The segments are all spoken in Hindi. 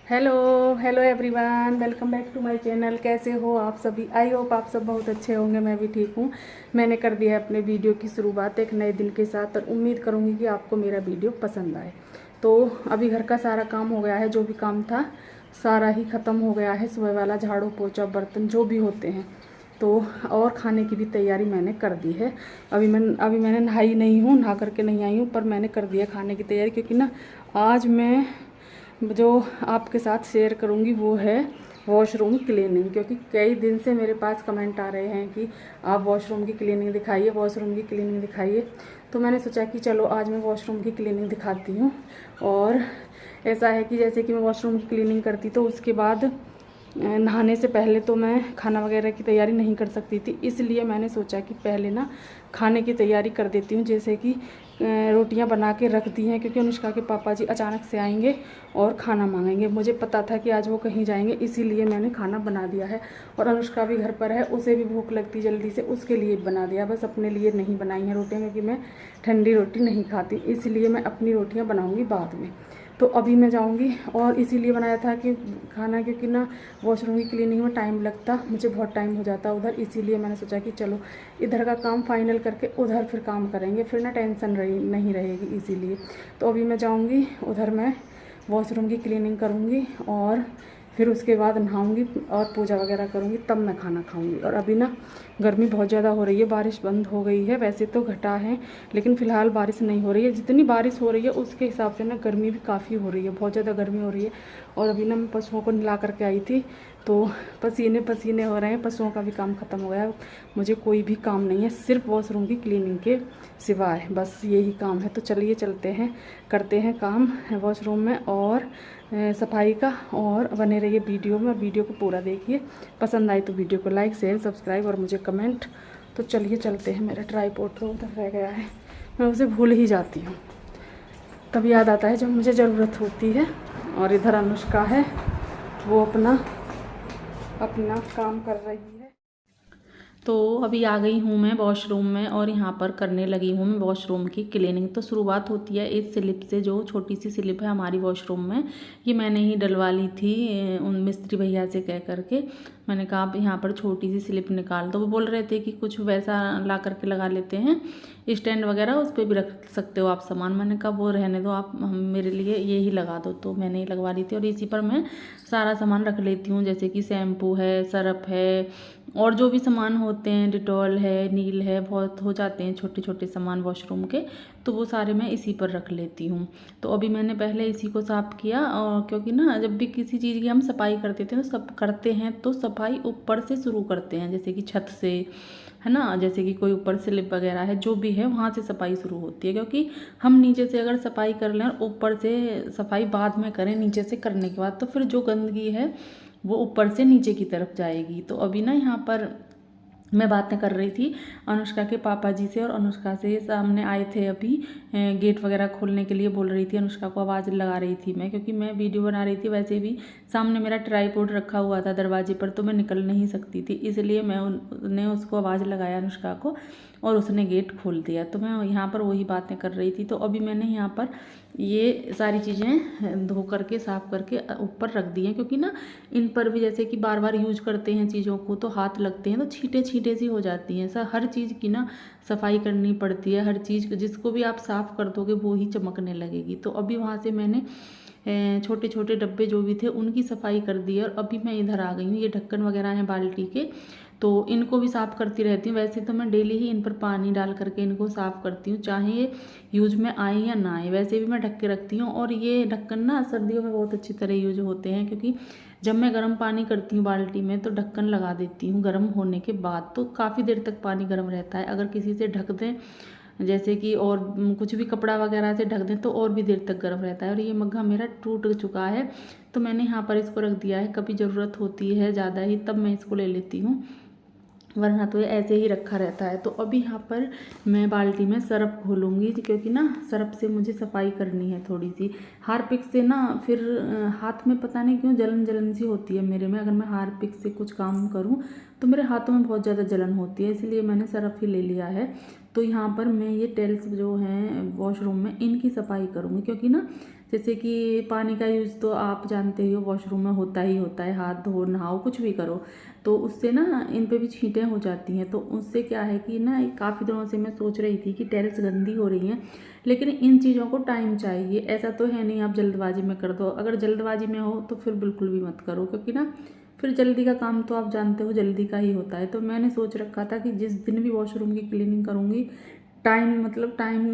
Hello hello everyone, welcome back to my channel. कैसे हो आप सभी? आई होप आप सब बहुत अच्छे होंगे। मैं भी ठीक हूँ। मैंने कर दिया है अपने वीडियो की शुरुआत एक नए दिन के साथ और उम्मीद करूँगी कि आपको मेरा वीडियो पसंद आए। तो अभी घर का सारा काम हो गया है, जो भी काम था सारा ही ख़त्म हो गया है। सुबह वाला झाड़ू पोछा बर्तन जो भी होते हैं, तो और खाने की भी तैयारी मैंने कर दी है। अभी मैंने नहाई नहीं हूँ, नहा करके नहीं आई हूँ, पर मैंने कर दिया खाने की तैयारी। क्योंकि ना आज मैं जो आपके साथ शेयर करूंगी वो है वॉशरूम क्लीनिंग। क्योंकि कई दिन से मेरे पास कमेंट आ रहे हैं कि आप वॉशरूम की क्लीनिंग दिखाइए, वॉशरूम की क्लीनिंग दिखाइए। तो मैंने सोचा कि चलो आज मैं वॉशरूम की क्लीनिंग दिखाती हूँ। और ऐसा है कि जैसे कि मैं वॉशरूम की क्लीनिंग करती तो उसके बाद नहाने से पहले तो मैं खाना वगैरह की तैयारी नहीं कर सकती थी। इसलिए मैंने सोचा कि पहले ना खाने की तैयारी कर देती हूँ। जैसे कि रोटियां बना के रख दी हैं, क्योंकि अनुष्का के पापा जी अचानक से आएंगे और खाना मांगेंगे। मुझे पता था कि आज वो कहीं जाएंगे, इसीलिए मैंने खाना बना दिया है। और अनुष्का भी घर पर है, उसे भी भूख लगती जल्दी से, उसके लिए बना दिया। बस अपने लिए नहीं बनाई हैं रोटियाँ, क्योंकि मैं ठंडी रोटी नहीं खाती, इसलिए मैं अपनी रोटियाँ बनाऊँगी बाद में। तो अभी मैं जाऊंगी। और इसीलिए बनाया था कि खाना, क्योंकि ना वॉशरूम की क्लीनिंग में टाइम लगता, मुझे बहुत टाइम हो जाता उधर। इसीलिए मैंने सोचा कि चलो इधर का काम फाइनल करके उधर फिर काम करेंगे, फिर ना टेंशन नहीं रहेगी। इसीलिए तो अभी मैं जाऊंगी उधर, मैं वॉशरूम की क्लीनिंग करूंगी और फिर उसके बाद नहाऊंगी और पूजा वगैरह करूंगी, तब मैं खाना खाऊंगी। और अभी ना गर्मी बहुत ज़्यादा हो रही है, बारिश बंद हो गई है। वैसे तो घटा है, लेकिन फ़िलहाल बारिश नहीं हो रही है। जितनी बारिश हो रही है उसके हिसाब से ना गर्मी भी काफ़ी हो रही है, बहुत ज़्यादा गर्मी हो रही है। और अभी ना मैं पशुओं को नहला करके आई थी, तो पसीने पसीने हो रहे हैं। पशुओं का भी काम ख़त्म हो गया। मुझे कोई भी काम नहीं है, सिर्फ वॉशरूम की क्लीनिंग के सिवाय, बस यही काम है। तो चलिए चलते हैं, करते हैं काम वॉशरूम में और सफाई का। और बने रहिए वीडियो में, वीडियो को पूरा देखिए। पसंद आए तो वीडियो को लाइक शेयर सब्सक्राइब और मुझे कमेंट। तो चलिए चलते हैं। मेरा ट्राइपॉड तो उधर रह गया है, मैं उसे भूल ही जाती हूँ, तब याद आता है जब मुझे ज़रूरत होती है। और इधर अनुष्का है, वो अपना अपना काम कर रही है। तो अभी आ गई हूँ मैं वॉशरूम में और यहाँ पर करने लगी हूँ मैं वॉशरूम की क्लीनिंग। तो शुरुआत होती है इस स्लिप से, जो छोटी सी स्लिप है हमारी वॉशरूम में। ये मैंने ही डलवा ली थी उन मिस्त्री भैया से कह करके। मैंने कहा आप यहाँ पर छोटी सी स्लिप निकाल दो। वो बोल रहे थे कि कुछ वैसा ला करके लगा लेते हैं, स्टैंड वगैरह, उस पर भी रख सकते हो आप सामान। मैंने कहा वो रहने दो आप, हम मेरे लिए ये ही लगा दो। तो मैंने ही लगवा ली थी और इसी पर मैं सारा सामान रख लेती हूँ, जैसे कि शैम्पू है, सरफ है, और जो भी सामान होते हैं, डिटॉल है, नील है, बहुत हो जाते हैं छोटे छोटे सामान वॉशरूम के, तो वो सारे मैं इसी पर रख लेती हूँ। तो अभी मैंने पहले इसी को साफ़ किया। और क्योंकि ना जब भी किसी चीज़ की हम सफाई करते थे तो सब करते हैं तो सफाई ऊपर से शुरू करते हैं, जैसे कि छत से, है ना, जैसे कि कोई ऊपर स्लिप वगैरह है जो भी है वहाँ से सफाई शुरू होती है। क्योंकि हम नीचे से अगर सफाई कर लें और ऊपर से सफाई बाद में करें नीचे से करने के बाद, तो फिर जो गंदगी है वो ऊपर से नीचे की तरफ जाएगी। तो अभी ना यहाँ पर मैं बातें कर रही थी अनुष्का के पापा जी से, और अनुष्का से सामने आए थे अभी गेट वगैरह खोलने के लिए। बोल रही थी अनुष्का को, आवाज़ लगा रही थी मैं, क्योंकि मैं वीडियो बना रही थी। वैसे भी सामने मेरा ट्राइपॉड रखा हुआ था दरवाजे पर, तो मैं निकल नहीं सकती थी, इसलिए मैंने उसको आवाज़ लगाया अनुष्का को, और उसने गेट खोल दिया। तो मैं यहाँ पर वही बातें कर रही थी। तो अभी मैंने यहाँ पर ये सारी चीज़ें धो करके साफ़ करके ऊपर रख दी हैं, क्योंकि ना इन पर भी जैसे कि बार बार यूज करते हैं चीज़ों को तो हाथ लगते हैं, तो छींटे छींटे सी हो जाती हैं। हर चीज़ की ना सफाई करनी पड़ती है, हर चीज़ जिसको भी आप साफ़ कर दोगे वो ही चमकने लगेगी। तो अभी वहाँ से मैंने छोटे छोटे डब्बे जो भी थे उनकी सफाई कर दी है। और अभी मैं इधर आ गई हूँ, ये ढक्कन वगैरह हैं बाल्टी के, तो इनको भी साफ़ करती रहती हूँ। वैसे तो मैं डेली ही इन पर पानी डाल करके इनको साफ़ करती हूँ, चाहे ये यूज में आए या ना आए, वैसे भी मैं ढक के रखती हूँ। और ये ढक्कन ना सर्दियों में बहुत अच्छी तरह यूज होते हैं, क्योंकि जब मैं गर्म पानी करती हूँ बाल्टी में तो ढक्कन लगा देती हूँ गर्म होने के बाद, तो काफ़ी देर तक पानी गर्म रहता है। अगर किसी से ढक दें, जैसे कि और कुछ भी कपड़ा वगैरह से ढक दें, तो और भी देर तक गर्म रहता है। और ये मग्घा मेरा टूट चुका है, तो मैंने यहाँ पर इसको रख दिया है। कभी ज़रूरत होती है ज़्यादा ही तब मैं इसको ले लेती हूँ, वरना तो ये ऐसे ही रखा रहता है। तो अभी यहाँ पर मैं बाल्टी में सरफ घोलूँगी, क्योंकि ना सरफ से मुझे सफाई करनी है थोड़ी सी। हारपिक से ना फिर हाथ में पता नहीं क्यों जलन जलन सी होती है मेरे में। अगर मैं हारपिक से कुछ काम करूँ तो मेरे हाथों में बहुत ज़्यादा जलन होती है, इसलिए मैंने सरफ ही ले लिया है। तो यहाँ पर मैं ये टेल्स जो हैं वॉशरूम में इनकी सफाई करूँगी, क्योंकि ना जैसे कि पानी का यूज़ तो आप जानते ही हो वॉशरूम में होता ही होता है, हाथ धो नहाओ कुछ भी करो, तो उससे ना इन पे भी छींटें हो जाती हैं। तो उससे क्या है कि ना काफ़ी दिनों से मैं सोच रही थी कि टाइल्स गंदी हो रही हैं, लेकिन इन चीज़ों को टाइम चाहिए। ऐसा तो है नहीं आप जल्दबाजी में कर दो, अगर जल्दबाजी में हो तो फिर बिल्कुल भी मत करो, क्योंकि ना फिर जल्दी का काम तो आप जानते हो जल्दी का ही होता है। तो मैंने सोच रखा था कि जिस दिन भी वॉशरूम की क्लीनिंग करूँगी टाइम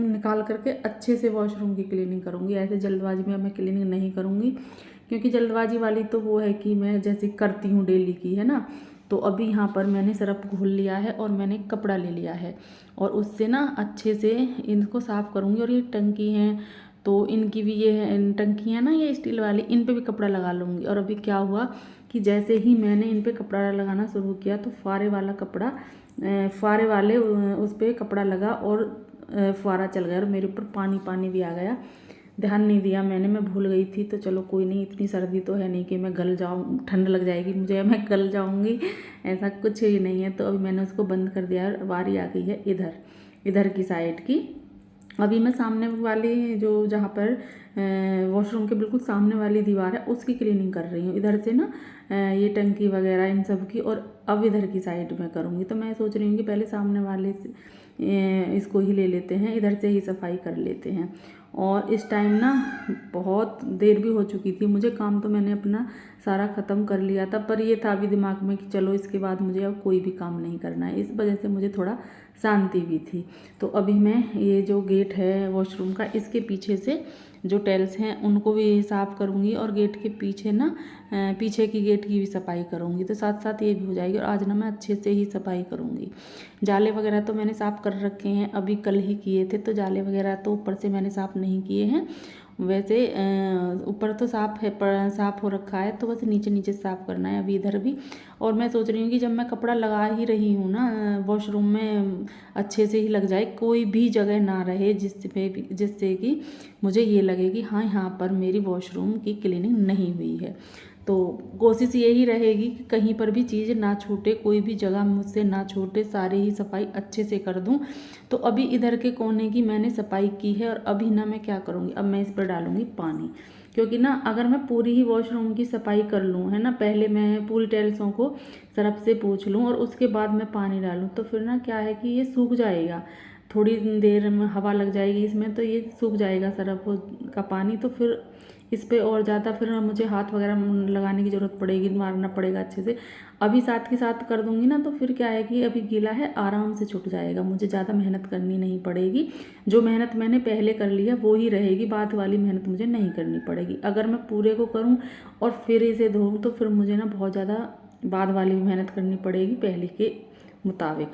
निकाल करके अच्छे से वॉशरूम की क्लीनिंग करूँगी। ऐसे जल्दबाजी में मैं क्लीनिंग नहीं करूँगी, क्योंकि जल्दबाजी वाली तो वो है कि मैं जैसे करती हूँ डेली की, है ना। तो अभी यहाँ पर मैंने सरफ घोल लिया है और मैंने कपड़ा ले लिया है और उससे ना अच्छे से इनको साफ़ करूँगी। और ये टंकी हैं तो इनकी भी ये टंकी है ना ये स्टील वाली, इन पे भी कपड़ा लगा लूँगी। और अभी क्या हुआ कि जैसे ही मैंने इन पे कपड़ा लगाना शुरू किया तो फुहारे वाले उस पर कपड़ा लगा और फुहारा चल गया और मेरे ऊपर पानी पानी भी आ गया। ध्यान नहीं दिया मैंने, मैं भूल गई थी। तो चलो कोई नहीं, इतनी सर्दी तो है नहीं कि मैं गल जाऊँ, ठंड लग जाएगी मुझे या मैं गल जाऊँगी, ऐसा कुछ ही नहीं है। तो अभी मैंने उसको बंद कर दिया और बारी आ गई है इधर की साइड की। अभी मैं सामने वाली जो जहाँ पर वॉशरूम के बिल्कुल सामने वाली दीवार है उसकी क्लीनिंग कर रही हूँ, इधर से ना ये टंकी वगैरह इन सब की। और अब इधर की साइड में करूँगी। तो मैं सोच रही हूँ कि पहले सामने वाले से इसको ही ले लेते हैं, इधर से ही सफाई कर लेते हैं। और इस टाइम ना बहुत देर भी हो चुकी थी, मुझे काम तो मैंने अपना सारा ख़त्म कर लिया था, पर ये था अभी दिमाग में कि चलो इसके बाद मुझे अब कोई भी काम नहीं करना है। इस वजह से मुझे थोड़ा शांति भी थी। तो अभी मैं ये जो गेट है वॉशरूम का, इसके पीछे से जो टाइल्स हैं उनको भी साफ़ करूँगी और गेट के पीछे ना पीछे की गेट की भी सफाई करूँगी। तो साथ साथ ये भी हो जाएगी और आज ना मैं अच्छे से ही सफाई करूँगी। जाले वगैरह तो मैंने साफ़ कर रखे हैं, अभी कल ही किए थे, तो जाले वगैरह तो ऊपर से मैंने साफ़ नहीं किए हैं। वैसे ऊपर तो साफ़ है, पर साफ़ हो रखा है, तो बस नीचे नीचे साफ़ करना है अभी इधर भी। और मैं सोच रही हूँ कि जब मैं कपड़ा लगा ही रही हूँ ना वॉशरूम में, अच्छे से ही लग जाए, कोई भी जगह ना रहे जिससे कि मुझे ये लगे कि हाँ यहाँ पर मेरी वॉशरूम की क्लीनिंग नहीं हुई है। तो कोशिश यही रहेगी कि कहीं पर भी चीज़ ना छूटे, कोई भी जगह मुझसे ना छूटे, सारी ही सफाई अच्छे से कर दूं। तो अभी इधर के कोने की मैंने सफाई की है और अभी ना मैं क्या करूँगी, अब मैं इस पर डालूँगी पानी। क्योंकि ना अगर मैं पूरी ही वॉशरूम की सफाई कर लूँ, है ना, पहले मैं पूरी टाइल्सों को सरफ से पोंछ लूँ और उसके बाद मैं पानी डालूँ, तो फिर ना क्या है कि ये सूख जाएगा, थोड़ी देर में हवा लग जाएगी इसमें तो ये सूख जाएगा सरफ का पानी। तो फिर इस पर और ज़्यादा फिर मुझे हाथ वगैरह लगाने की ज़रूरत पड़ेगी, मारना पड़ेगा अच्छे से। अभी साथ के साथ कर दूंगी ना तो फिर क्या है कि अभी गीला है, आराम से छूट जाएगा, मुझे ज़्यादा मेहनत करनी नहीं पड़ेगी। जो मेहनत मैंने पहले कर लिया वो ही रहेगी, बाद वाली मेहनत मुझे नहीं करनी पड़ेगी। अगर मैं पूरे को करूँ और फिर इसे धोऊँ तो फिर मुझे ना बहुत ज़्यादा बाद वाली मेहनत करनी पड़ेगी पहले के मुताबिक।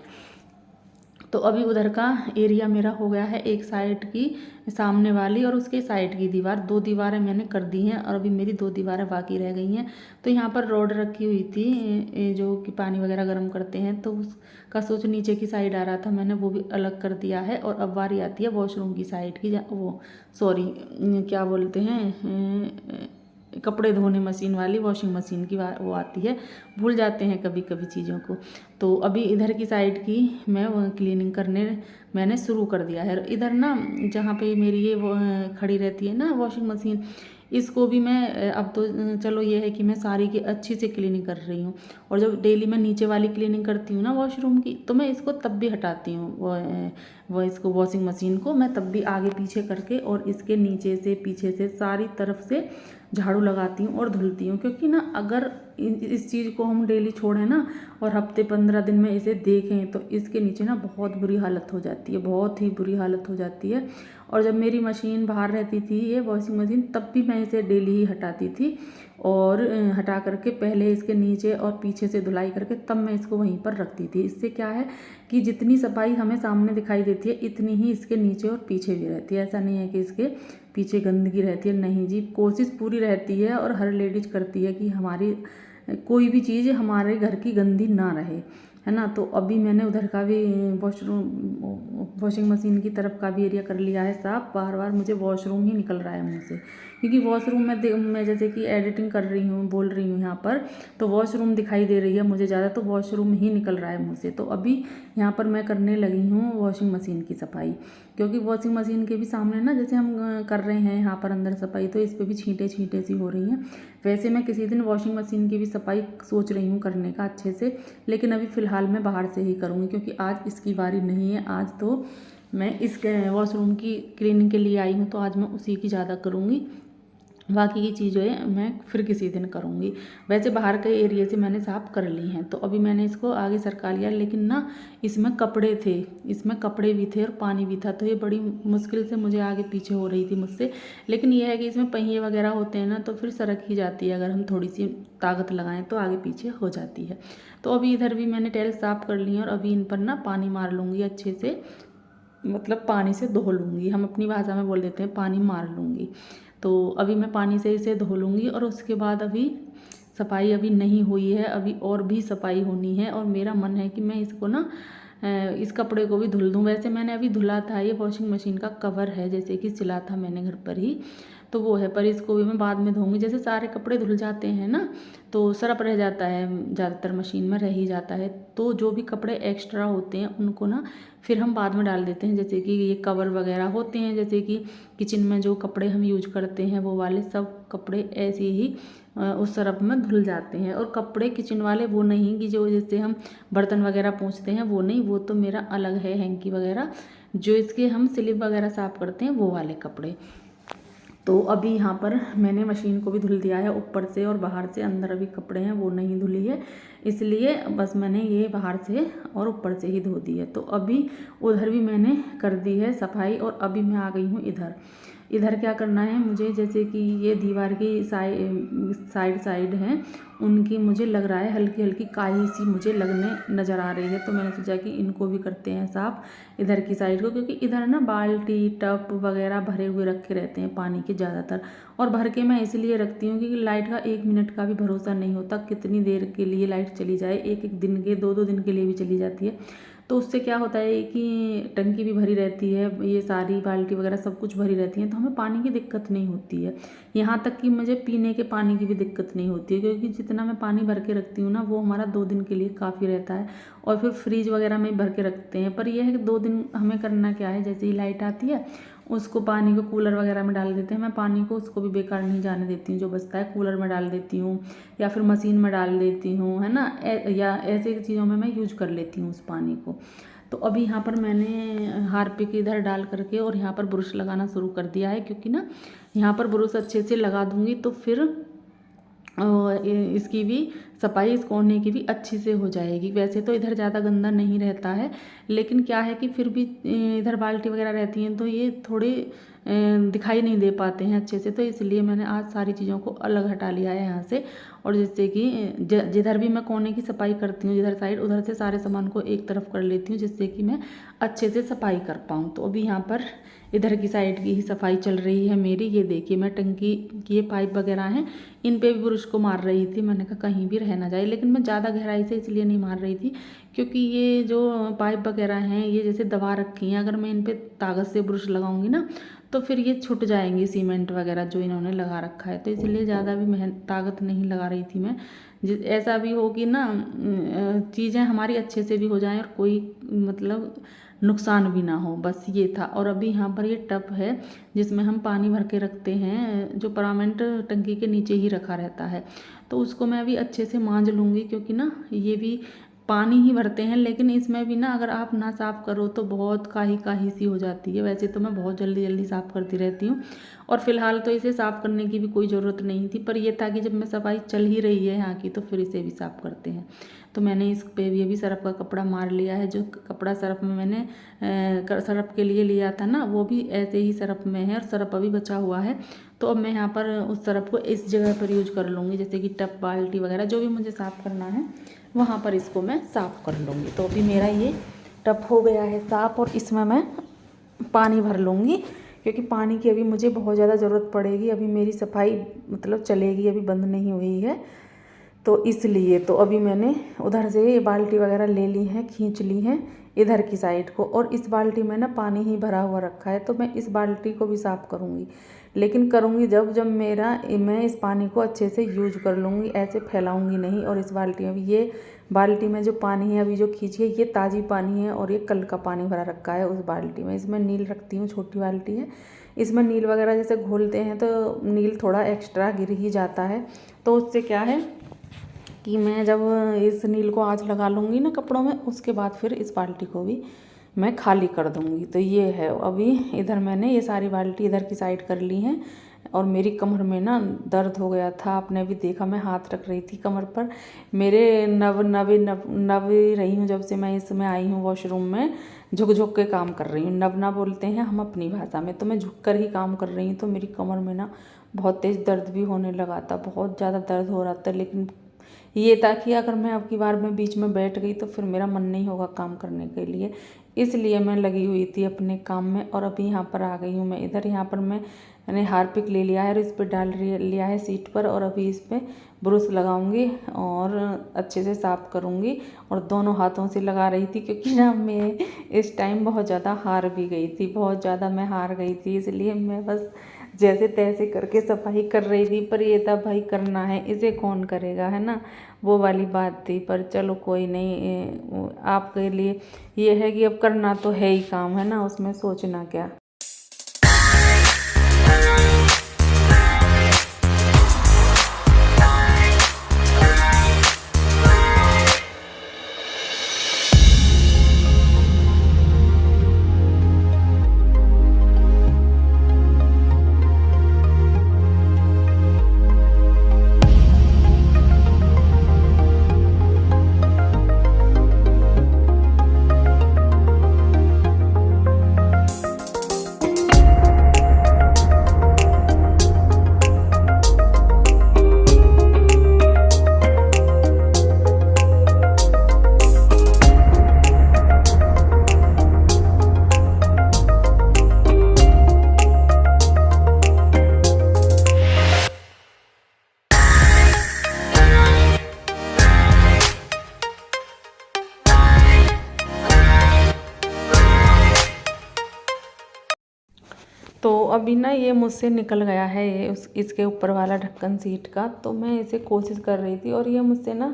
तो अभी उधर का एरिया मेरा हो गया है, एक साइड की सामने वाली और उसके साइड की दीवार, 2 दीवारें मैंने कर दी हैं और अभी मेरी 2 दीवारें बाकी रह गई हैं। तो यहाँ पर रॉड रखी हुई थी जो कि पानी वगैरह गर्म करते हैं, तो उसका स्विच नीचे की साइड आ रहा था, मैंने वो भी अलग कर दिया है। और अब बारी आती है वॉशरूम की साइड की, वो सॉरी क्या बोलते हैं, कपड़े धोने मशीन वाली, वॉशिंग मशीन की वो आती है, भूल जाते हैं कभी कभी चीज़ों को। तो अभी इधर की साइड की मैं क्लीनिंग करने मैंने शुरू कर दिया है। इधर ना जहाँ पे मेरी ये खड़ी रहती है ना वॉशिंग मशीन, इसको भी मैं अब तो चलो ये है कि मैं सारी की अच्छी से क्लीनिंग कर रही हूँ। और जब डेली मैं नीचे वाली क्लीनिंग करती हूँ ना वॉशरूम की, तो मैं इसको तब भी हटाती हूँ, वो इसको वॉशिंग मशीन को मैं तब भी आगे पीछे करके और इसके नीचे से पीछे से सारी तरफ से झाड़ू लगाती हूँ और धुलती हूँ। क्योंकि ना अगर इस चीज़ को हम डेली छोड़ें ना और हफ्ते 15 दिन में इसे देखें तो इसके नीचे ना बहुत बुरी हालत हो जाती है, बहुत ही बुरी हालत हो जाती है। और जब मेरी मशीन बाहर रहती थी ये वॉशिंग मशीन, तब भी मैं इसे डेली ही हटाती थी और हटा करके पहले इसके नीचे और पीछे से धुलाई करके तब मैं इसको वहीं पर रखती थी। इससे क्या है कि जितनी सफाई हमें सामने दिखाई देती है इतनी ही इसके नीचे और पीछे भी रहती है। ऐसा नहीं है कि इसके पीछे गंदगी रहती है, नहीं जी, कोशिश पूरी रहती है और हर लेडीज करती है कि हमारी कोई भी चीज़ हमारे घर की गंदी ना रहे, है ना। तो अभी मैंने उधर का भी वॉशिंग मशीन की तरफ का भी एरिया कर लिया है साफ। बार बार मुझे वॉशरूम ही निकल रहा है मुँह से, क्योंकि वॉशरूम में मैं जैसे कि एडिटिंग कर रही हूँ, बोल रही हूँ यहाँ पर, तो वॉशरूम दिखाई दे रही है मुझे ज़्यादा, तो वॉशरूम ही निकल रहा है मुँह से। तो अभी यहाँ पर मैं करने लगी हूँ वॉशिंग मशीन की सफाई, क्योंकि वॉशिंग मशीन के भी सामने ना जैसे हम कर रहे हैं यहाँ पर अंदर सफाई, तो इस पर भी छींटे छींटे सी हो रही हैं। वैसे मैं किसी दिन वॉशिंग मशीन की भी सफाई सोच रही हूँ करने का अच्छे से, लेकिन अभी फ़िलहाल मैं बाहर से ही करूँगी, क्योंकि आज इसकी बारी नहीं है। आज तो मैं इस वॉशरूम की क्लीनिंग के लिए आई हूँ, तो आज मैं उसी की ज़्यादा करूँगी, बाकी की चीज़ें मैं फिर किसी दिन करूँगी। वैसे बाहर के एरिया से मैंने साफ़ कर ली हैं, तो अभी मैंने इसको आगे सरका लिया, लेकिन ना इसमें कपड़े थे, इसमें कपड़े भी थे और पानी भी था, तो ये बड़ी मुश्किल से मुझे आगे पीछे हो रही थी मुझसे। लेकिन यह है कि इसमें पहिए वगैरह होते हैं ना, तो फिर सरक ही जाती है, अगर हम थोड़ी सी ताकत लगाएं तो आगे पीछे हो जाती है। तो अभी इधर भी मैंने टाइल साफ़ कर ली है, और अभी इन पर ना पानी मार लूँगी अच्छे से, मतलब पानी से धो लूँगी, हम अपनी भाषा में बोल देते हैं पानी मार लूँगी। तो अभी मैं पानी से इसे धो लूँगी, और उसके बाद अभी सफाई अभी नहीं हुई है, अभी और भी सफाई होनी है, और मेरा मन है कि मैं इसको ना इस कपड़े को भी धुल दूँ। वैसे मैंने अभी धुला था, ये वॉशिंग मशीन का कवर है, जैसे कि सिला था मैंने घर पर ही, तो वो है, पर इसको भी मैं बाद में धोऊंगी। जैसे सारे कपड़े धुल जाते हैं ना, तो सरफ रह जाता है, ज़्यादातर मशीन में रह ही जाता है, तो जो भी कपड़े एक्स्ट्रा होते हैं उनको ना फिर हम बाद में डाल देते हैं। जैसे कि ये कवर वगैरह होते हैं, जैसे कि किचन में जो कपड़े हम यूज करते हैं वो वाले सब कपड़े ऐसे ही उस सरफ में धुल जाते हैं। और कपड़े किचन वाले वो नहीं कि जो जैसे हम बर्तन वगैरह पोंछते हैं वो नहीं, वो तो मेरा अलग है, हैंकी वगैरह, जो इसके हम स्लिप वगैरह साफ़ करते हैं वो वाले कपड़े। तो अभी यहाँ पर मैंने मशीन को भी धुल दिया है ऊपर से और बाहर से, अंदर अभी कपड़े हैं वो नहीं धुली है, इसलिए बस मैंने ये बाहर से और ऊपर से ही धो दी है। तो अभी उधर भी मैंने कर दी है सफाई, और अभी मैं आ गई हूँ इधर। इधर क्या करना है मुझे, जैसे कि ये दीवार की साइड हैं, उनकी मुझे लग रहा है हल्की हल्की काई सी मुझे लगने नज़र आ रही है, तो मैंने सोचा कि इनको भी करते हैं साफ़ इधर की साइड को, क्योंकि इधर ना बाल्टी टब वगैरह भरे हुए रखे रहते हैं पानी के ज़्यादातर, और भर के मैं इसलिए रखती हूँ क्योंकि लाइट का 1 मिनट का भी भरोसा नहीं होता, कितनी देर के लिए लाइट चली जाए, एक एक दिन के 2-2 दिन के लिए भी चली जाती है। तो उससे क्या होता है कि टंकी भी भरी रहती है, ये सारी बाल्टी वगैरह सब कुछ भरी रहती है, तो हमें पानी की दिक्कत नहीं होती है। यहाँ तक कि मुझे पीने के पानी की भी दिक्कत नहीं होती है, क्योंकि जितना मैं पानी भर के रखती हूँ ना वो हमारा 2 दिन के लिए काफ़ी रहता है। और फिर फ्रीज वगैरह में भर के रखते हैं, पर यह है कि 2 दिन हमें करना क्या है, जैसे ही लाइट आती है उसको पानी को कूलर वगैरह में डाल देते हैं। मैं पानी को उसको भी बेकार नहीं जाने देती हूँ, जो बचता है कूलर में डाल देती हूँ या फिर मशीन में डाल देती हूँ, है ना, या ऐसे चीज़ों में मैं यूज कर लेती हूँ उस पानी को। तो अभी यहाँ पर मैंने हार्पिक इधर डाल करके और यहाँ पर ब्रश लगाना शुरू कर दिया है, क्योंकि ना यहाँ पर ब्रश अच्छे से लगा दूँगी तो फिर इसकी भी सफाई, इस कोने की भी अच्छी से हो जाएगी। वैसे तो इधर ज़्यादा गंदा नहीं रहता है, लेकिन क्या है कि फिर भी इधर बाल्टी वगैरह रहती हैं तो ये थोड़े दिखाई नहीं दे पाते हैं अच्छे से, तो इसलिए मैंने आज सारी चीज़ों को अलग हटा लिया है यहाँ से। और जैसे कि जिधर भी मैं कोने की सफाई करती हूँ, जिधर साइड, उधर से सारे सामान को एक तरफ कर लेती हूँ, जिससे कि मैं अच्छे से सफाई कर पाऊँ। तो अभी यहाँ पर इधर की साइड की ही सफाई चल रही है मेरी। ये देखिए मैं टंकी की ये पाइप वगैरह हैं, इन पे भी ब्रश को मार रही थी, मैंने कहा कहीं भी रह ना जाए, लेकिन मैं ज़्यादा गहराई से इसलिए नहीं मार रही थी क्योंकि ये जो पाइप वगैरह हैं ये जैसे दबा रखी हैं, अगर मैं इन पे ताकत से ब्रश लगाऊंगी ना तो फिर ये छूट जाएंगी, सीमेंट वगैरह जो इन्होंने लगा रखा है, तो इसलिए ज़्यादा भी ताकत नहीं लगा रही थी मैं। ऐसा भी हो कि ना चीज़ें हमारी अच्छे से भी हो जाएं और कोई मतलब नुकसान भी ना हो, बस ये था। और अभी यहाँ पर ये टब है जिसमें हम पानी भर के रखते हैं, जो परमानेंट टंकी के नीचे ही रखा रहता है, तो उसको मैं अभी अच्छे से मांज लूँगी, क्योंकि ना ये भी पानी ही भरते हैं, लेकिन इसमें भी ना अगर आप ना साफ़ करो तो बहुत काही सी हो जाती है। वैसे तो मैं बहुत जल्दी जल्दी साफ़ करती रहती हूँ, और फिलहाल तो इसे साफ़ करने की भी कोई ज़रूरत नहीं थी, पर यह था कि जब मैं सफाई चल ही रही है यहाँ की तो फिर इसे भी साफ़ करते हैं। तो मैंने इस पे भी अभी सरफ का कपड़ा मार लिया है, जो कपड़ा सरफ में मैंने सरफ के लिए लिया था ना वो भी ऐसे ही सरफ में है, और सरफ अभी बचा हुआ है, तो अब मैं यहाँ पर उस सरफ को इस जगह पर यूज कर लूँगी, जैसे कि टब बाल्टी वगैरह जो भी मुझे साफ़ करना है वहाँ पर इसको मैं साफ़ कर लूँगी। तो अभी मेरा ये टब हो गया है साफ़, और इसमें मैं पानी भर लूँगी, क्योंकि पानी की अभी मुझे बहुत ज़्यादा ज़रूरत पड़ेगी। अभी मेरी सफाई मतलब चलेगी, अभी बंद नहीं हुई है, तो इसलिए तो अभी मैंने उधर से ये बाल्टी वगैरह ले ली हैं, खींच ली हैं इधर की साइड को, और इस बाल्टी में ना पानी ही भरा हुआ रखा है, तो मैं इस बाल्टी को भी साफ़ करूँगी। लेकिन करूँगी जब जब मैं इस पानी को अच्छे से यूज कर लूँगी, ऐसे फैलाऊँगी नहीं। और इस बाल्टी में भी, ये बाल्टी में जो पानी है अभी जो खींची है, ये ताज़ी पानी है और ये कल का पानी भरा रखा है उस बाल्टी में। इसमें नील रखती हूँ, छोटी बाल्टी है। इसमें नील वगैरह जैसे घोलते हैं तो नील थोड़ा एक्स्ट्रा गिर ही जाता है। तो उससे क्या है कि मैं जब इस नील को आज लगा लूँगी ना कपड़ों में, उसके बाद फिर इस बाल्टी को भी मैं खाली कर दूँगी। तो ये है, अभी इधर मैंने ये सारी बाल्टी इधर की साइड कर ली हैं। और मेरी कमर में ना दर्द हो गया था, आपने भी देखा, मैं हाथ रख रही थी कमर पर। मेरे नव रही हूँ जब से मैं इसमें आई हूँ वॉशरूम में, झुक झुक के काम कर रही हूँ। नवना बोलते हैं हम अपनी भाषा में, तो मैं झुक कर ही काम कर रही हूँ। तो मेरी कमर में ना बहुत तेज़ दर्द भी होने लगा था, बहुत ज़्यादा दर्द हो रहा था। लेकिन ये था कि अगर मैं अब की बार में बीच में बैठ गई तो फिर मेरा मन नहीं होगा काम करने के लिए, इसलिए मैं लगी हुई थी अपने काम में। और अभी यहाँ पर आ गई हूँ मैं इधर। यहाँ पर मैंने हार्पिक ले लिया है और इस पर डाल लिया है सीट पर। और अभी इस पर ब्रश लगाऊंगी और अच्छे से साफ़ करूँगी। और दोनों हाथों से लगा रही थी क्योंकि ना मैं इस टाइम बहुत ज़्यादा हार भी गई थी, बहुत ज़्यादा मैं हार गई थी, इसलिए मैं बस जैसे तैसे करके सफाई कर रही थी। पर ये था भाई करना है, इसे कौन करेगा, है ना, वो वाली बात थी। पर चलो कोई नहीं, आपके लिए ये है कि अब करना तो है ही काम, है ना, उसमें सोचना क्या। तो अभी ना ये मुझसे निकल गया है, ये इसके ऊपर वाला ढक्कन सीट का। तो मैं इसे कोशिश कर रही थी और ये मुझसे ना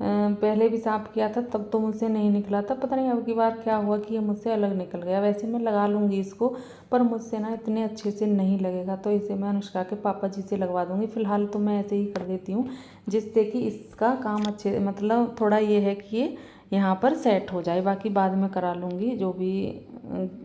पहले भी साफ़ किया था तब तो मुझसे नहीं निकला था। पता नहीं अब की बार क्या हुआ कि ये मुझसे अलग निकल गया। वैसे मैं लगा लूँगी इसको, पर मुझसे ना इतने अच्छे से नहीं लगेगा। तो इसे मैं अनुष्का के पापा जी से लगवा दूँगी। फ़िलहाल तो मैं ऐसे ही कर देती हूँ, जिससे कि इसका काम अच्छे, मतलब थोड़ा ये है कि ये यहाँ पर सेट हो जाए। बाकी बाद में करा लूँगी, जो भी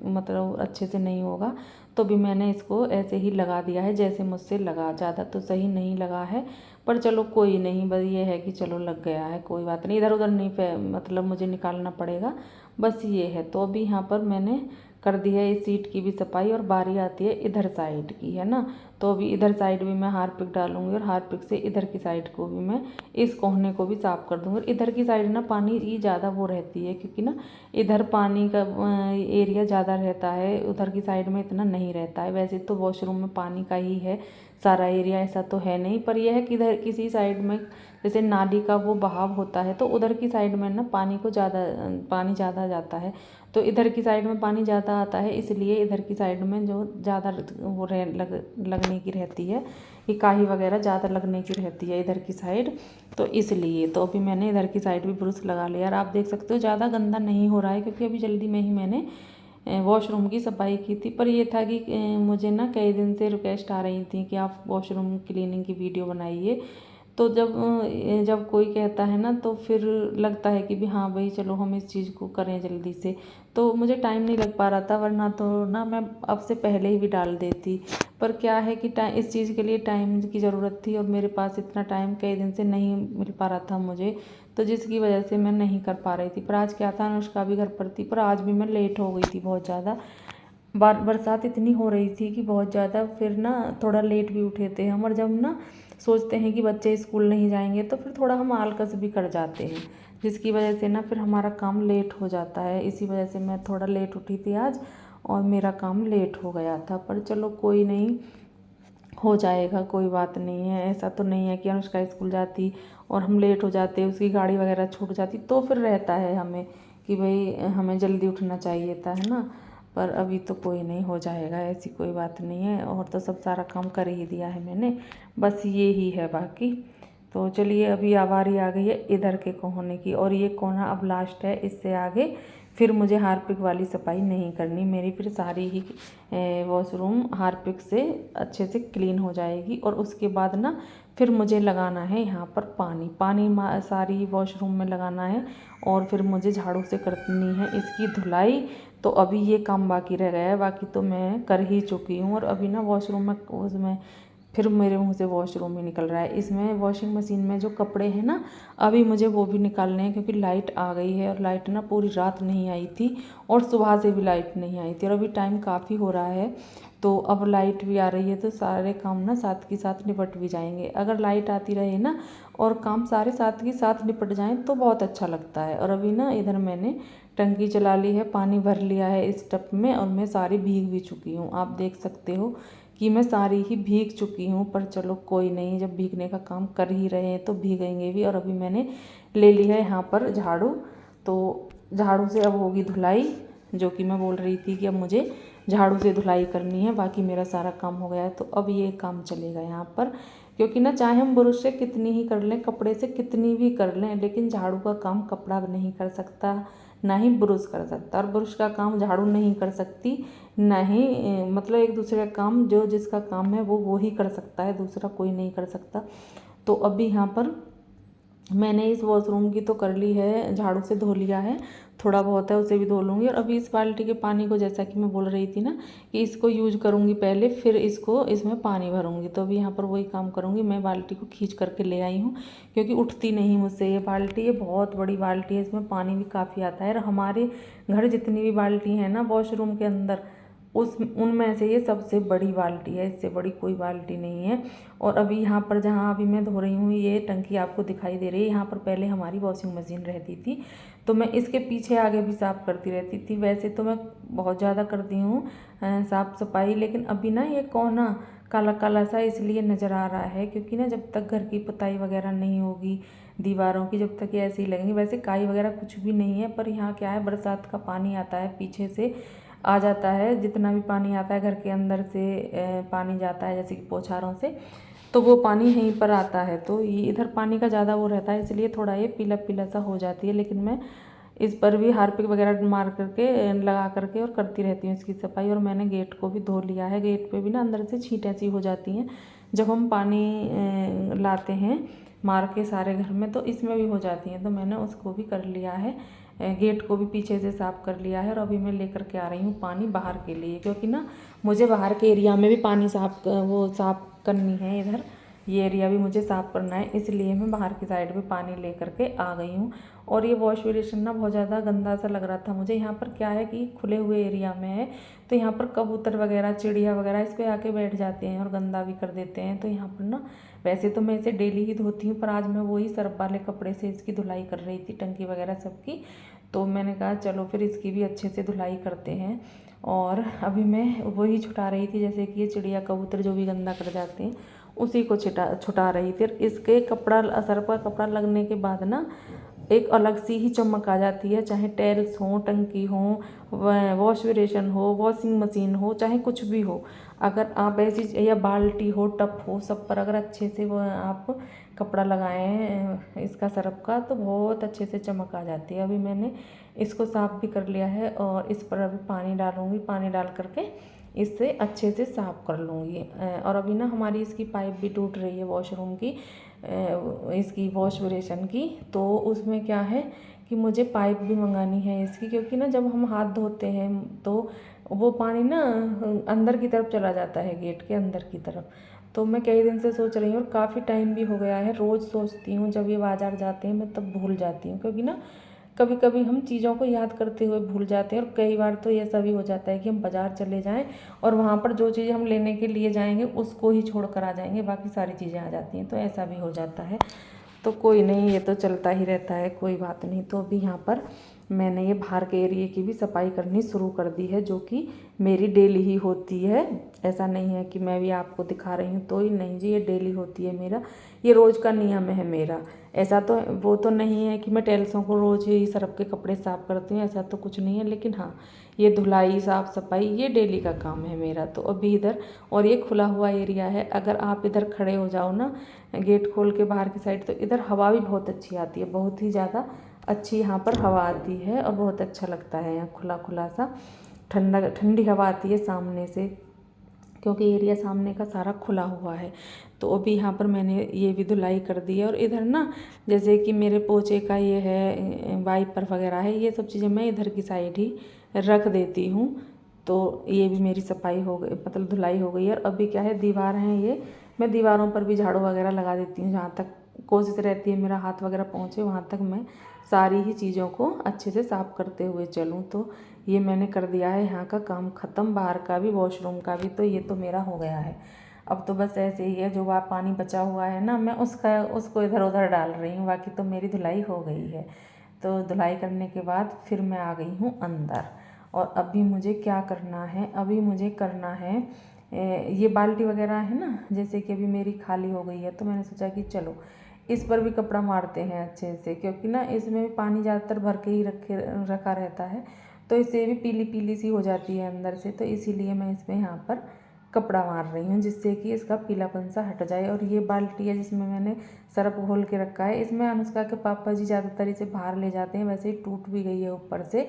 मतलब अच्छे से नहीं होगा। तो भी मैंने इसको ऐसे ही लगा दिया है जैसे मुझसे लगा। ज़्यादा तो सही नहीं लगा है, पर चलो कोई नहीं, बस ये है कि चलो लग गया है, कोई बात नहीं। इधर उधर नहीं मतलब मुझे निकालना पड़ेगा, बस ये है। तो अभी यहाँ पर मैंने कर दी है इस सीट की भी सफाई और बारी आती है इधर साइड की, है ना। तो अभी इधर साइड भी मैं हार्पिक डालूंगी और हार्पिक से इधर की साइड को भी मैं इस कोने को भी साफ़ कर दूंगी। और इधर की साइड ना पानी की ज़्यादा वो रहती है, क्योंकि ना इधर पानी का एरिया ज़्यादा रहता है, उधर की साइड में इतना नहीं रहता है। वैसे तो वॉशरूम में पानी का ही है सारा एरिया, ऐसा तो है नहीं। पर यह है कि इधर किसी साइड में जैसे नाली का वो बहाव होता है, तो उधर की साइड में ना पानी ज़्यादा जाता है। तो इधर की साइड में पानी ज़्यादा आता है, इसलिए इधर की साइड में जो ज़्यादा वो लगने की रहती है, कि काई वगैरह ज़्यादा लगने की रहती है इधर की साइड, तो इसलिए। तो अभी मैंने इधर की साइड भी ब्रश लगा लिया और आप देख सकते हो ज़्यादा गंदा नहीं हो रहा है, क्योंकि अभी जल्दी में ही मैंने वॉशरूम की सफाई की थी। पर ये था कि मुझे ना कई दिन से रिक्वेस्ट आ रही थी कि आप वॉशरूम क्लीनिंग की वीडियो बनाइए। तो जब कोई कहता है ना, तो फिर लगता है कि भी हाँ भाई चलो हम इस चीज़ को करें जल्दी से। तो मुझे टाइम नहीं लग पा रहा था, वरना तो ना मैं अब से पहले ही भी डाल देती। पर क्या है कि इस चीज़ के लिए टाइम की ज़रूरत थी और मेरे पास इतना टाइम कई दिन से नहीं मिल पा रहा था मुझे, तो जिसकी वजह से मैं नहीं कर पा रही थी। पर आज क्या था, अनुष्का भी घर पर थी, पर आज भी मैं लेट हो गई थी बहुत ज़्यादा। बरसात इतनी हो रही थी कि बहुत ज़्यादा, फिर ना थोड़ा लेट भी उठे थे हम। और जब ना सोचते हैं कि बच्चे स्कूल नहीं जाएंगे, तो फिर थोड़ा हम आलकस भी कर जाते हैं, जिसकी वजह से ना फिर हमारा काम लेट हो जाता है। इसी वजह से मैं थोड़ा लेट उठी थी आज और मेरा काम लेट हो गया था। पर चलो कोई नहीं, हो जाएगा, कोई बात नहीं है। ऐसा तो नहीं है कि अनुष्का स्कूल जाती और हम लेट हो जाते, उसकी गाड़ी वगैरह छूट जाती, तो फिर रहता है हमें कि भाई हमें जल्दी उठना चाहिए था, है ना। पर अभी तो कोई नहीं, हो जाएगा, ऐसी कोई बात नहीं है। और तो सब सारा काम कर ही दिया है मैंने, बस ये ही है बाकी। तो चलिए अभी बारी आ गई है इधर के कोने की, और ये कोना अब लास्ट है। इससे आगे फिर मुझे हार्पिक वाली सफाई नहीं करनी, मेरी फिर सारी ही वॉशरूम हार्पिक से अच्छे से क्लीन हो जाएगी। और उसके बाद ना फिर मुझे लगाना है यहाँ पर पानी सारी वॉशरूम में लगाना है, और फिर मुझे झाड़ू से करनी है इसकी धुलाई। तो अभी ये काम बाकी रह गया है, बाकी तो मैं कर ही चुकी हूँ। और अभी ना वॉशरूम में उसमें फिर मेरे मुंह से वॉशरूम ही निकल रहा है। इसमें वॉशिंग मशीन में जो कपड़े हैं ना, अभी मुझे वो भी निकालने हैं, क्योंकि लाइट आ गई है। और लाइट ना पूरी रात नहीं आई थी, और सुबह से भी लाइट नहीं आई थी, और अभी टाइम काफ़ी हो रहा है। तो अब लाइट भी आ रही है, तो सारे काम ना साथ के साथ निपट भी जाएंगे। अगर लाइट आती रहे ना और काम सारे साथ के साथ निपट जाएं तो बहुत अच्छा लगता है। और अभी ना इधर मैंने टंकी चला ली है, पानी भर लिया है इस टब में, और मैं सारी भीग भी चुकी हूँ। आप देख सकते हो कि मैं सारी ही भीग चुकी हूँ, पर चलो कोई नहीं, जब भीगने का काम कर ही रहे हैं तो भीगेंगे भी। और अभी मैंने ले ली है यहाँ पर झाड़ू, तो झाड़ू से अब होगी धुलाई, जो कि मैं बोल रही थी कि अब मुझे झाड़ू से धुलाई करनी है। बाकी मेरा सारा काम हो गया है, तो अब ये काम चलेगा यहाँ पर। क्योंकि ना चाहे हम ब्रश से कितनी ही कर लें, कपड़े से कितनी भी कर लें, लेकिन झाड़ू का काम कपड़ा नहीं कर सकता, ना ही ब्रश कर सकता। और ब्रश का काम झाड़ू नहीं कर सकती, ना ही मतलब एक दूसरे का काम, जो जिसका काम है वो ही कर सकता है, दूसरा कोई नहीं कर सकता। तो अभी यहाँ पर मैंने इस वॉशरूम की तो कर ली है, झाड़ू से धो लिया है, थोड़ा बहुत है उसे भी धो लूँगी। और अभी इस बाल्टी के पानी को, जैसा कि मैं बोल रही थी ना कि इसको यूज करूँगी पहले, फिर इसमें पानी भरूँगी। तो अभी यहाँ पर वही काम करूँगी। मैं बाल्टी को खींच करके ले आई हूँ, क्योंकि उठती नहीं मुझसे ये बाल्टी। ये बहुत बड़ी बाल्टी है, इसमें पानी भी काफ़ी आता है। और हमारे घर जितनी भी बाल्टी है ना वॉशरूम के अंदर, उनमें से ये सबसे बड़ी बाल्टी है, इससे बड़ी कोई बाल्टी नहीं है। और अभी यहाँ पर जहाँ अभी मैं धो रही हूँ, ये टंकी आपको दिखाई दे रही है, यहाँ पर पहले हमारी वॉशिंग मशीन रहती थी, तो मैं इसके पीछे आगे भी साफ़ करती रहती थी। वैसे तो मैं बहुत ज़्यादा करती हूँ साफ़ सफाई, लेकिन अभी ना ये कोना काला काला सा इसलिए नज़र आ रहा है, क्योंकि ना जब तक घर की पुताई वगैरह नहीं होगी दीवारों की, जब तक ये ऐसे ही लगेंगी। वैसे काई वगैरह कुछ भी नहीं है, पर यहाँ क्या है, बरसात का पानी आता है, पीछे से आ जाता है। जितना भी पानी आता है घर के अंदर से पानी जाता है, जैसे कि पोछारों से, तो वो पानी यहीं पर आता है। तो ये इधर पानी का ज़्यादा वो रहता है, इसलिए थोड़ा ये पीला पीला सा हो जाती है। लेकिन मैं इस पर भी हार्पिक वगैरह मार करके लगा करके और करती रहती हूँ इसकी सफाई। और मैंने गेट को भी धो लिया है। गेट पे भी ना अंदर से छींटें सी हो जाती हैं जब हम पानी लाते हैं मार के सारे घर में, तो इसमें भी हो जाती हैं, तो मैंने उसको भी कर लिया है। गेट को भी पीछे से साफ़ कर लिया है। और अभी मैं लेकर के आ रही हूँ पानी बाहर के लिए, क्योंकि ना मुझे बाहर के एरिया में भी पानी साफ़ करनी है। इधर ये एरिया भी मुझे साफ़ करना है, इसलिए मैं बाहर की साइड में पानी ले करके आ गई हूँ। और ये वॉश बेसिन ना बहुत ज़्यादा गंदा सा लग रहा था मुझे। यहाँ पर क्या है कि खुले हुए एरिया में है, तो यहाँ पर कबूतर वगैरह, चिड़िया वगैरह इस पर आके बैठ जाते हैं और गंदा भी कर देते हैं। तो यहाँ पर ना वैसे तो मैं इसे डेली ही धोती हूँ, पर आज मैं वही सर्फ वाले कपड़े से इसकी धुलाई कर रही थी, टंकी वगैरह सबकी। तो मैंने कहा चलो फिर इसकी भी अच्छे से धुलाई करते हैं। और अभी मैं वही छुटा रही थी, जैसे कि ये चिड़िया कबूतर जो भी गंदा कर जाते हैं उसी को छुटा रही थी। इसके सर्फ का कपड़ा लगने के बाद ना एक अलग सी ही चमक आ जाती है, चाहे टाइल्स हो, टंकी हो, वॉश बेसिन हो, वॉशिंग मशीन हो, चाहे कुछ भी हो। अगर आप ऐसी, या बाल्टी हो, टब हो, सब पर अगर अच्छे से वो आप कपड़ा लगाएं इसका सर्फ का, तो बहुत अच्छे से चमक आ जाती है। अभी मैंने इसको साफ़ भी कर लिया है, और इस पर अभी पानी डालूँगी, पानी डाल करके इससे अच्छे से साफ़ कर लूँगी। और अभी ना हमारी इसकी पाइप भी टूट रही है वॉशरूम की, इसकी वॉश बेसिन की। तो उसमें क्या है कि मुझे पाइप भी मंगानी है इसकी, क्योंकि ना जब हम हाथ धोते हैं तो वो पानी ना अंदर की तरफ चला जाता है, गेट के अंदर की तरफ। तो मैं कई दिन से सोच रही हूँ, और काफ़ी टाइम भी हो गया है, रोज़ सोचती हूँ, जब ये बाज़ार जाते हैं मैं तब भूल जाती हूँ, क्योंकि ना कभी कभी हम चीज़ों को याद करते हुए भूल जाते हैं। और कई बार तो ऐसा भी हो जाता है कि हम बाज़ार चले जाएं और वहाँ पर जो चीज़ हम लेने के लिए जाएंगे उसको ही छोड़ कर आ जाएंगे, बाकी सारी चीज़ें आ जाती हैं, तो ऐसा भी हो जाता है। तो कोई नहीं, ये तो चलता ही रहता है, कोई बात नहीं। तो अभी यहाँ पर मैंने ये बाहर के एरिए की भी सफाई करनी शुरू कर दी है, जो कि मेरी डेली ही होती है। ऐसा नहीं है कि मैं भी आपको दिखा रही हूँ तो ही, नहीं जी, ये डेली होती है मेरा, ये रोज़ का नियम है मेरा। ऐसा तो वो तो नहीं है कि मैं टेल्सों को रोज़ ही सर्फ के कपड़े साफ़ करती हूँ, ऐसा तो कुछ नहीं है। लेकिन हाँ, ये धुलाई साफ़ सफाई ये डेली का काम है मेरा। तो अभी इधर, और ये खुला हुआ एरिया है, अगर आप इधर खड़े हो जाओ ना गेट खोल के बाहर की साइड, तो इधर हवा भी बहुत अच्छी आती है, बहुत ही ज़्यादा अच्छी यहाँ पर हवा आती है और बहुत अच्छा लगता है। यहाँ खुला खुला सा ठंडा ठंडी हवा आती है सामने से, क्योंकि एरिया सामने का सारा खुला हुआ है। तो अभी यहाँ पर मैंने ये भी धुलाई कर दी है। और इधर ना जैसे कि मेरे पोछे का ये है, वाइपर वगैरह है, ये सब चीज़ें मैं इधर की साइड ही रख देती हूँ। तो ये भी मेरी सफाई हो गई, मतलब धुलाई हो गई है। और अभी क्या है, दीवार हैं ये, मैं दीवारों पर भी झाड़ू वगैरह लगा देती हूँ, जहाँ तक कोशिश रहती है मेरा हाथ वगैरह पहुँचे वहाँ तक मैं सारी ही चीज़ों को अच्छे से साफ़ करते हुए चलूँ। तो ये मैंने कर दिया है, यहाँ का काम ख़त्म, बाहर का भी, वॉशरूम का भी। तो ये तो मेरा हो गया है। अब तो बस ऐसे ही है, जो वहाँ पानी बचा हुआ है ना, मैं उसको इधर उधर डाल रही हूँ, बाकी तो मेरी धुलाई हो गई है। तो धुलाई करने के बाद फिर मैं आ गई हूँ अंदर। और अभी मुझे क्या करना है, अभी मुझे करना है ये बाल्टी वगैरह है ना, जैसे कि अभी मेरी खाली हो गई है, तो मैंने सोचा कि चलो इस पर भी कपड़ा मारते हैं अच्छे से, क्योंकि ना इसमें भी पानी ज़्यादातर भर के ही रखा रहता है, तो इससे भी पीली पीली सी हो जाती है अंदर से। तो इसीलिए मैं इसमें यहाँ पर कपड़ा मार रही हूँ, जिससे कि इसका पीलापन सा हट जाए। और ये बाल्टी है जिसमें मैंने सर्फ घोल के रखा है, इसमें अनुष्का के पापा जी ज़्यादातर इसे बाहर ले जाते हैं, वैसे ही टूट भी गई है ऊपर से।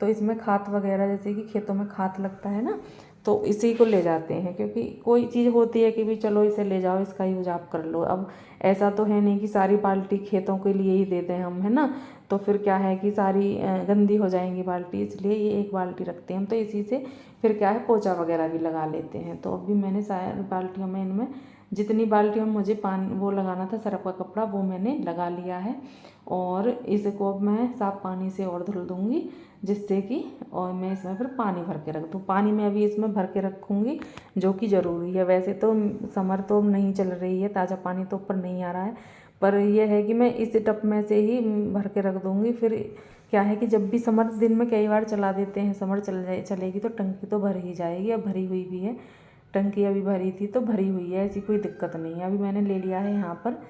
तो इसमें खाद वगैरह, जैसे कि खेतों में खाद लगता है ना, तो इसी को ले जाते हैं, क्योंकि कोई चीज़ होती है कि भी चलो इसे ले जाओ, इसका यूज आप कर लो। अब ऐसा तो है नहीं कि सारी बाल्टी खेतों के लिए ही दे दें हम, है ना, तो फिर क्या है कि सारी गंदी हो जाएंगी बाल्टी, इसलिए ये एक बाल्टी रखते हैं हम। तो इसी से फिर क्या है, पोछा वगैरह भी लगा लेते हैं। तो अभी मैंने सारी बाल्टियों में, इनमें जितनी बाल्टियों में मुझे पानी वो लगाना था सर्फ का कपड़ा, वो मैंने लगा लिया है। और इसको अब मैं साफ़ पानी से और धुल दूँगी, जिससे कि और मैं इसमें फिर पानी भर के रख दूँ। पानी मैं अभी इसमें भर के रखूँगी, जो कि ज़रूरी है। वैसे तो समर तो नहीं चल रही है, ताज़ा पानी तो ऊपर नहीं आ रहा है, पर यह है कि मैं इस टब में से ही भर के रख दूँगी। फिर क्या है कि जब भी समर, दिन में कई बार चला देते हैं, समर चलेगी तो टंकी तो भर ही जाएगी। अब भरी हुई भी है टंकी, अभी भरी थी तो भरी हुई है, ऐसी कोई दिक्कत नहीं है। अभी मैंने ले लिया है यहाँ पर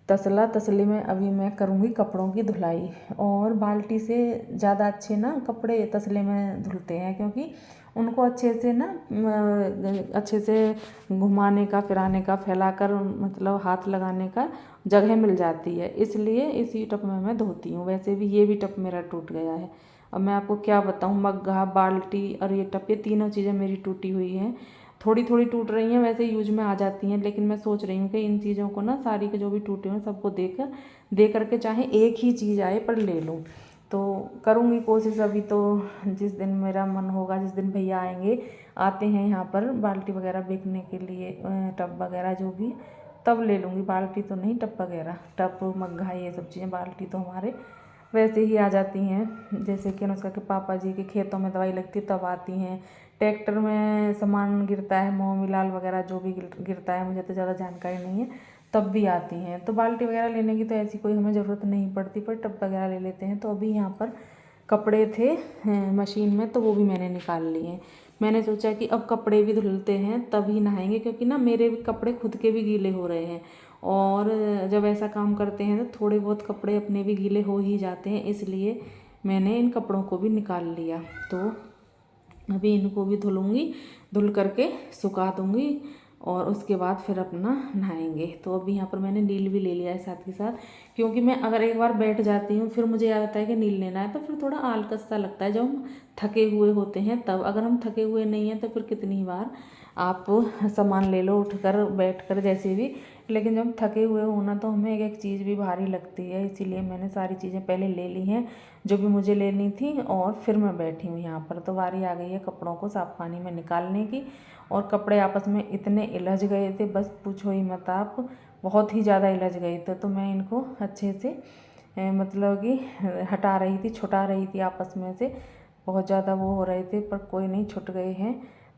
तसला, तसले में अभी मैं करूँगी कपड़ों की धुलाई। और बाल्टी से ज़्यादा अच्छे ना कपड़े तसले में धुलते हैं, क्योंकि उनको अच्छे से ना अच्छे से घुमाने का, फिराने का, फैलाकर मतलब हाथ लगाने का जगह मिल जाती है, इसलिए इसी टब में मैं धोती हूँ। वैसे भी ये भी टब मेरा टूट गया है। अब मैं आपको क्या बताऊँ, मग्गा, बाल्टी और ये टब, ये तीनों चीज़ें मेरी टूटी हुई हैं। थोड़ी थोड़ी टूट रही हैं, वैसे यूज में आ जाती हैं, लेकिन मैं सोच रही हूँ कि इन चीज़ों को ना, सारी के जो भी टूटे हुए सबको दे करके चाहे एक ही चीज़ आए पर ले लूँ। तो करूँगी कोशिश। अभी तो जिस दिन मेरा मन होगा, जिस दिन भैया आते हैं यहाँ पर बाल्टी वगैरह बेचने के लिए, टब वगैरह जो भी, तब ले लूँगी। बाल्टी तो नहीं, टब वगैरह, टब मग्घा ये सब चीज़ें, बाल्टी तो हमारे वैसे ही आ जाती हैं। जैसे कि अनुष्का के पापा जी के खेतों में दवाई लगती है तब आती हैं, ट्रैक्टर में सामान गिरता है, मोम मिलाल वगैरह जो भी गिरता है, मुझे तो ज़्यादा जानकारी नहीं है, तब भी आती हैं। तो बाल्टी वगैरह लेने की तो ऐसी कोई हमें ज़रूरत नहीं पड़ती, पर टब वगैरह ले लेते हैं। तो अभी यहाँ पर कपड़े थे मशीन में, तो वो भी मैंने निकाल लिए। मैंने सोचा कि अब कपड़े भी धुलते हैं तभी नहाएंगे, क्योंकि ना मेरे कपड़े खुद के भी गीले हो रहे हैं, और जब ऐसा काम करते हैं तो थोड़े बहुत कपड़े अपने भी गीले हो ही जाते हैं, इसलिए मैंने इन कपड़ों को भी निकाल लिया। तो अभी इनको भी धुलूँगी, धुल करके सुखा दूँगी, और उसके बाद फिर अपना नहाएंगे। तो अभी यहाँ पर मैंने नील भी ले लिया है साथ के साथ, क्योंकि मैं अगर एक बार बैठ जाती हूँ फिर मुझे याद आता है कि नील लेना है, तो फिर थोड़ा आलकस सा लगता है जब हम थके हुए होते हैं तब। अगर हम थके हुए नहीं हैं तो फिर कितनी बार आप सामान ले लो उठकर, बैठकर, जैसे भी, लेकिन जब थके हुए हो ना तो हमें एक एक चीज़ भी भारी लगती है। इसीलिए मैंने सारी चीज़ें पहले ले ली हैं जो भी मुझे लेनी थी, और फिर मैं बैठी हूँ यहाँ पर। तो बारी आ गई है कपड़ों को साफ पानी में निकालने की। और कपड़े आपस में इतने इलझ गए थे, बस पूछो ही मत आप, बहुत ही ज़्यादा इलझ गए थे। तो मैं इनको अच्छे से मतलब कि हटा रही थी, छुटा रही थी आपस में से, बहुत ज़्यादा वो हो रहे थे, पर कोई नहीं, छुट गए हैं।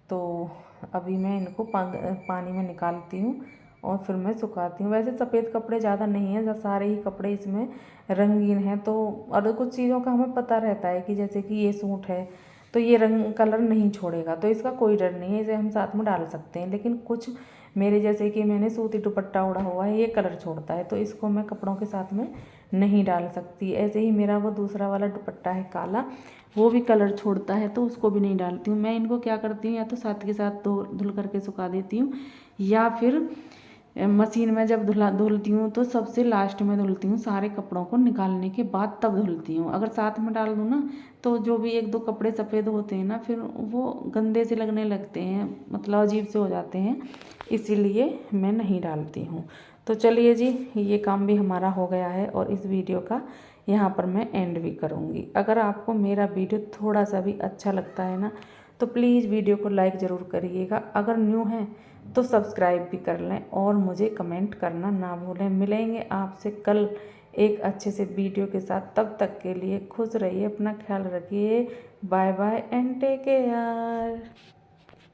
तो अभी मैं इनको पानी में निकालती हूँ और फिर मैं सुखाती हूँ। वैसे सफ़ेद कपड़े ज़्यादा नहीं हैं, सारे ही कपड़े इसमें रंगीन हैं। तो और कुछ चीज़ों का हमें पता रहता है कि जैसे कि ये सूट है तो ये रंग कलर नहीं छोड़ेगा, तो इसका कोई डर नहीं है, इसे हम साथ में डाल सकते हैं। लेकिन कुछ मेरे जैसे कि मैंने सूती दुपट्टा ओढ़ा हुआ है, ये कलर छोड़ता है, तो इसको मैं कपड़ों के साथ में नहीं डाल सकती। ऐसे ही मेरा वो दूसरा वाला दुपट्टा है काला, वो भी कलर छोड़ता है, तो उसको भी नहीं डालती हूँ। मैं इनको क्या करती हूँ, या तो साथ के साथ धुल करके सुखा देती हूँ, या फिर मशीन में जब धुलती हूँ तो सबसे लास्ट में धुलती हूँ, सारे कपड़ों को निकालने के बाद तब धुलती हूँ। अगर साथ में डाल दूँ ना तो जो भी एक दो कपड़े सफ़ेद होते हैं ना, फिर वो गंदे से लगने लगते हैं, मतलब अजीब से हो जाते हैं, इसीलिए मैं नहीं डालती हूँ। तो चलिए जी, ये काम भी हमारा हो गया है और इस वीडियो का यहाँ पर मैं एंड भी करूँगी। अगर आपको मेरा वीडियो थोड़ा सा भी अच्छा लगता है ना, तो प्लीज़ वीडियो को लाइक ज़रूर करिएगा। अगर न्यू हैं तो सब्सक्राइब भी कर लें और मुझे कमेंट करना ना भूलें। मिलेंगे आपसे कल एक अच्छे से वीडियो के साथ। तब तक के लिए खुश रहिए, अपना ख्याल रखिए। Bye bye and take care.